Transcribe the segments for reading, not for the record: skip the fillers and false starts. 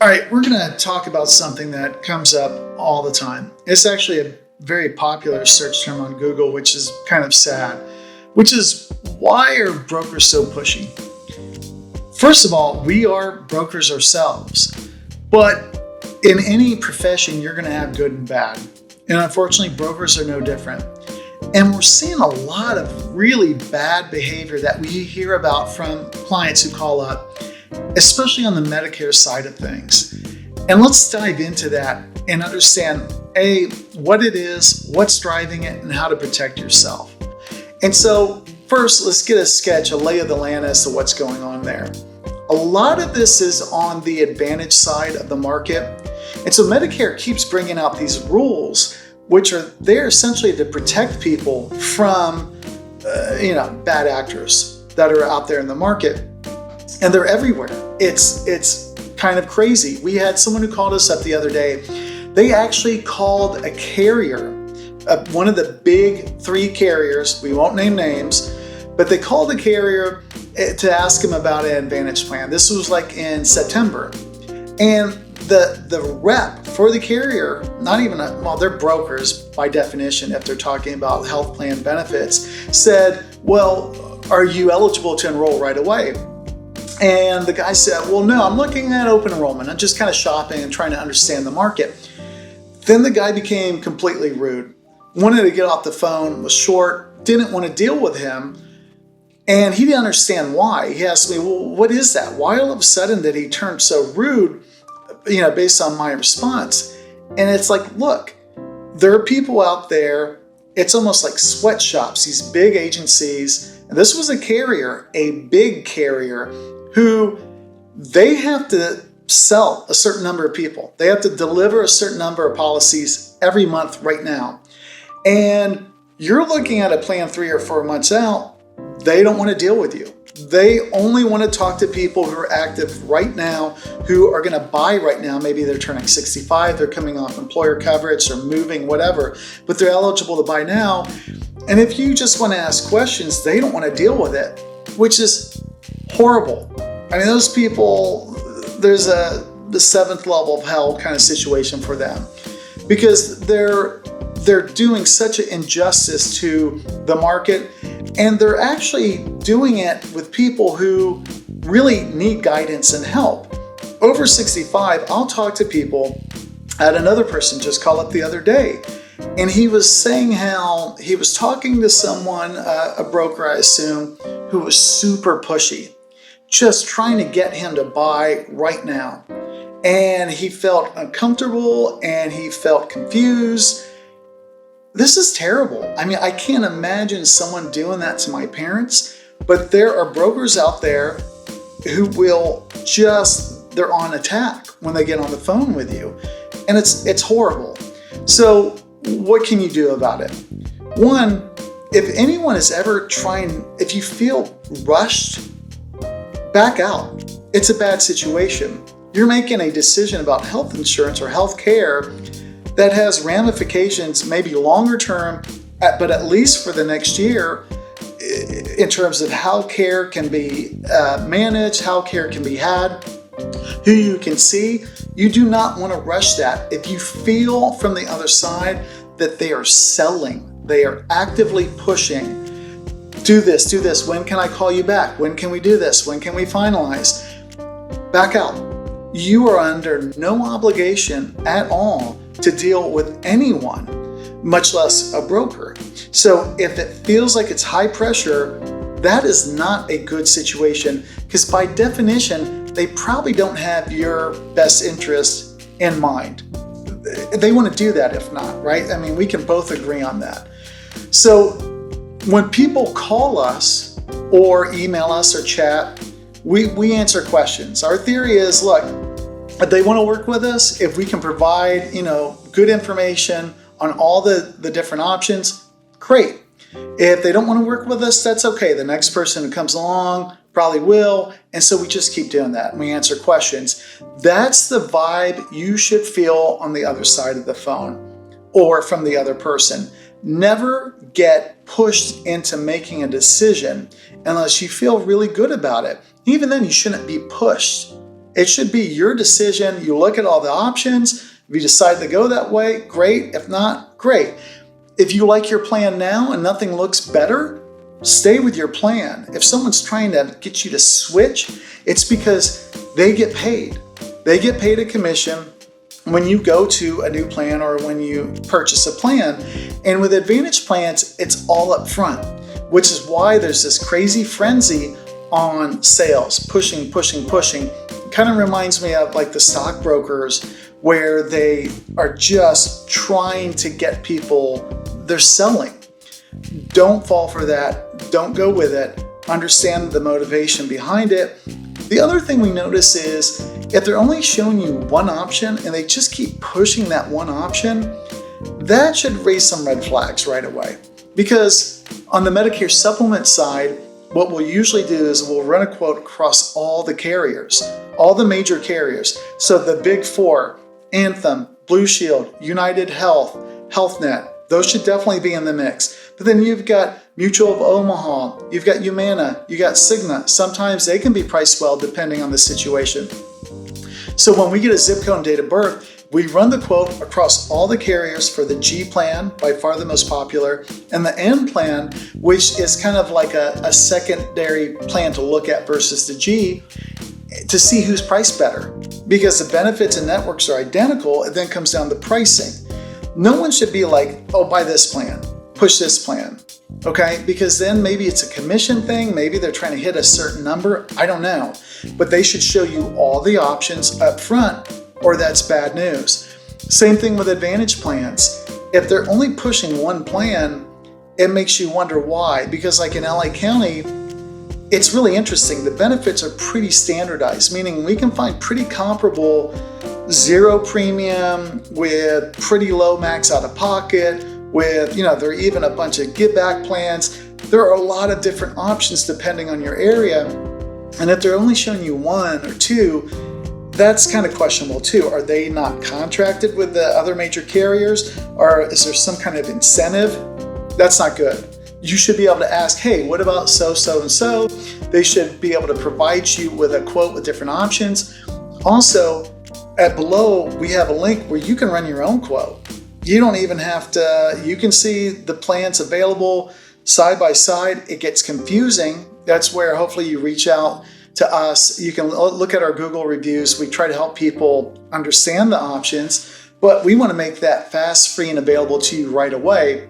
right, we're going to talk about something that comes up all the time. It's actually a very popular search term on Google, which is kind of sad, which is, why are brokers so pushy? First of all, we are brokers ourselves, but in any profession, you're going to have good and bad. And unfortunately, brokers are no different. And we're seeing a lot of really bad behavior that we hear about from clients who call up, especially on the Medicare side of things. And let's dive into that and understand, A, what it is, what's driving it, and how to protect yourself. And so first, let's get a sketch, a lay of the land as to what's going on there. A lot of this is on the Advantage side of the market. And so Medicare keeps bringing out these rules, which are there essentially to protect people from, bad actors that are out there in the market. And they're everywhere. It's kind of crazy. We had someone who called us up the other day. They actually called a carrier, one of the big three carriers. We won't name names, but they called the carrier to ask him about an Advantage plan. This was like in September. And the rep for the carrier, they're brokers by definition if they're talking about health plan benefits, said, well, are you eligible to enroll right away? And the guy said, well, no, I'm looking at open enrollment. I'm just kind of shopping and trying to understand the market. Then the guy became completely rude, wanted to get off the phone, was short, didn't want to deal with him. And he didn't understand why. He asked me, well, what is that? Why all of a sudden did he turn so rude, based on my response? And it's like, look, there are people out there, it's almost like sweatshops, these big agencies. And this was a carrier, a big carrier, who they have to sell a certain number of people. They have to deliver a certain number of policies every month right now. And you're looking at a plan 3 or 4 months out, they don't want to deal with you. They only want to talk to people who are active right now, who are going to buy right now. Maybe they're turning 65, they're coming off employer coverage, or moving, whatever, but they're eligible to buy now. And if you just want to ask questions, they don't want to deal with it, which is horrible. I mean, those people, there's the 7th level of hell kind of situation for them, because they're doing such an injustice to the market, and they're actually doing it with people who really need guidance and help. Over 65, I'll talk to people. I had another person just call up the other day, and he was saying how he was talking to someone, a broker, I assume, who was super pushy, just trying to get him to buy right now. And he felt uncomfortable and he felt confused. This is terrible. I mean, I can't imagine someone doing that to my parents, but there are brokers out there who will they're on attack when they get on the phone with you. And it's horrible. So what can you do about it? One, if anyone is ever if you feel rushed, back out. It's a bad situation. You're making a decision about health insurance or health care that has ramifications, maybe longer term, but at least for the next year, in terms of how care can be managed, how care can be had, who you can see. You do not want to rush that. If you feel from the other side that they are selling, they are actively pushing, do this, when can I call you back? When can we do this? When can we finalize? Back out. You are under no obligation at all to deal with anyone, much less a broker. So if it feels like it's high pressure, that is not a good situation, because by definition, they probably don't have your best interest in mind. They want to do that if not, right? I mean, we can both agree on that. So when people call us or email us or chat, we answer questions. Our theory is, look, if they want to work with us, if we can provide, good information on all the different options, great. If they don't want to work with us, that's okay. The next person who comes along probably will. And so we just keep doing that. We answer questions. That's the vibe you should feel on the other side of the phone or from the other person. Never get pushed into making a decision unless you feel really good about it. Even then, you shouldn't be pushed. It should be your decision. You look at all the options. If you decide to go that way, great. If not, great. If you like your plan now and nothing looks better, stay with your plan. If someone's trying to get you to switch, it's because they get paid. They get paid a commission when you go to a new plan or when you purchase a plan. And with Advantage plans, it's all up front, which is why there's this crazy frenzy on sales, pushing. It kind of reminds me of like the stockbrokers where they are just trying to get people, they're selling. Don't fall for that. Don't go with it. Understand the motivation behind it. The other thing we notice is if they're only showing you one option and they just keep pushing that one option, that should raise some red flags right away. Because on the Medicare supplement side, what we'll usually do is we'll run a quote across all the carriers, all the major carriers. So the big four, Anthem, Blue Shield, United Health, HealthNet, those should definitely be in the mix. But then you've got Mutual of Omaha, you've got Humana, you got Cigna. Sometimes they can be priced well depending on the situation. So when we get a zip code and date of birth, we run the quote across all the carriers for the G plan, by far the most popular, and the N plan, which is kind of like a secondary plan to look at versus the G, to see who's priced better. Because the benefits and networks are identical, it then comes down to pricing. No one should be like, oh, buy this plan, push this plan, okay? Because then maybe it's a commission thing, maybe they're trying to hit a certain number, I don't know. But they should show you all the options up front, or that's bad news. Same thing with Advantage plans. If they're only pushing one plan, it makes you wonder why. Because like in LA County, it's really interesting. The benefits are pretty standardized, meaning we can find pretty comparable zero premium with pretty low max out of pocket with, there are even a bunch of give back plans. There are a lot of different options depending on your area. And if they're only showing you one or two, that's kind of questionable too. Are they not contracted with the other major carriers? Or is there some kind of incentive? That's not good. You should be able to ask, hey, what about so and so? They should be able to provide you with a quote with different options. Also, at below, we have a link where you can run your own quote. You don't even have to, you can see the plans available side by side. It gets confusing. That's where hopefully you reach out to us. You can look at our Google reviews. We try to help people understand the options, but we want to make that fast, free, and available to you right away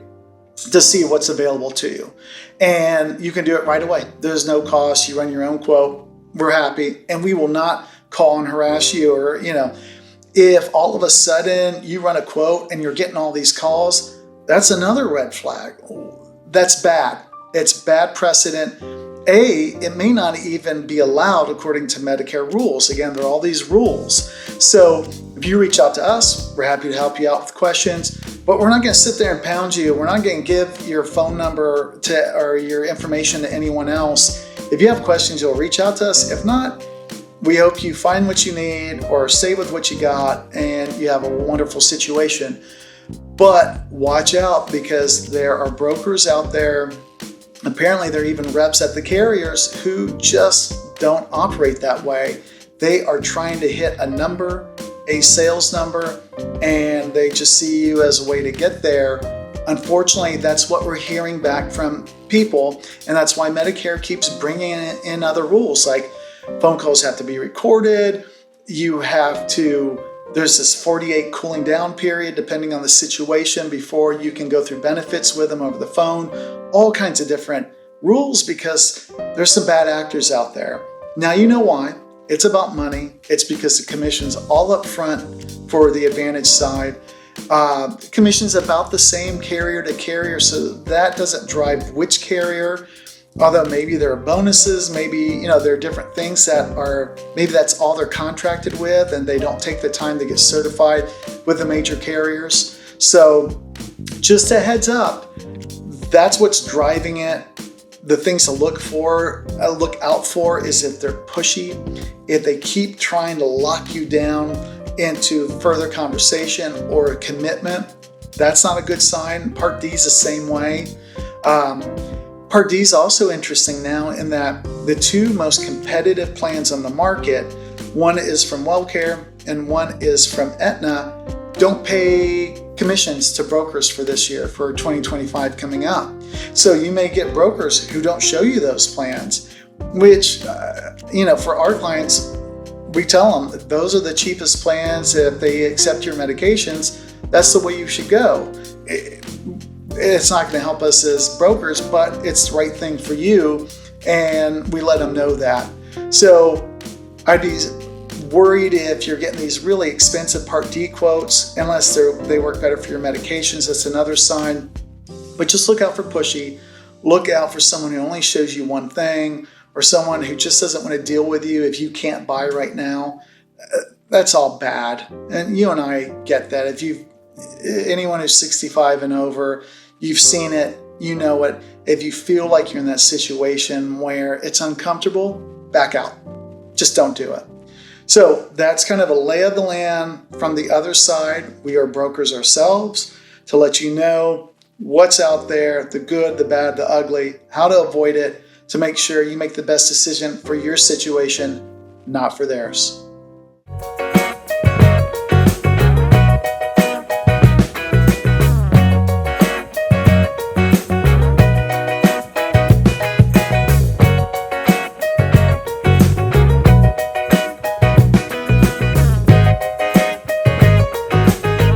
to see what's available to you. And you can do it right away. There's no cost. You run your own quote. We're happy. And we will not call and harass you, or, if all of a sudden you run a quote and you're getting all these calls, that's another red flag. That's bad. It's bad precedent. It may not even be allowed according to Medicare rules. Again, there are all these rules. So if you reach out to us, we're happy to help you out with questions, but we're not going to sit there and pound you. We're not going to give your phone number or your information to anyone else. If you have questions, you'll reach out to us. If not, we hope you find what you need or stay with what you got and you have a wonderful situation. But watch out, because there are brokers out there. Apparently, there are even reps at the carriers who just don't operate that way. They are trying to hit a number, a sales number, and they just see you as a way to get there. Unfortunately, that's what we're hearing back from people, and that's why Medicare keeps bringing in other rules, like phone calls have to be recorded. There's this 48 cooling down period depending on the situation before you can go through benefits with them over the phone. All kinds of different rules because there's some bad actors out there. Now you know why. It's about money. It's because the commission's all up front for the Advantage side. Commission's about the same carrier to carrier, so that doesn't drive which carrier. Although maybe there are bonuses, maybe there are different things maybe that's all they're contracted with and they don't take the time to get certified with the major carriers. So just a heads up, that's what's driving it. The things to look out for is if they're pushy, if they keep trying to lock you down into further conversation or a commitment. That's not a good sign. Part D is the same way. Part D is also interesting now in that the two most competitive plans on the market, one is from WellCare and one is from Aetna, don't pay commissions to brokers for this year, for 2025 coming up. So you may get brokers who don't show you those plans, which, for our clients, we tell them those are the cheapest plans. If they accept your medications, that's the way you should go. It's not going to help us as brokers, but it's the right thing for you, and we let them know that. So I'd be worried if you're getting these really expensive Part D quotes, unless they work better for your medications. That's another sign. But just look out for pushy. Look out for someone who only shows you one thing, or someone who just doesn't want to deal with you if you can't buy right now. That's all bad. And you and I get that. Anyone who's 65 and over, you've seen it, you know it. If you feel like you're in that situation where it's uncomfortable, back out. Just don't do it. So that's kind of a lay of the land from the other side. We are brokers ourselves to let you know what's out there, the good, the bad, the ugly, how to avoid it, to make sure you make the best decision for your situation, not for theirs.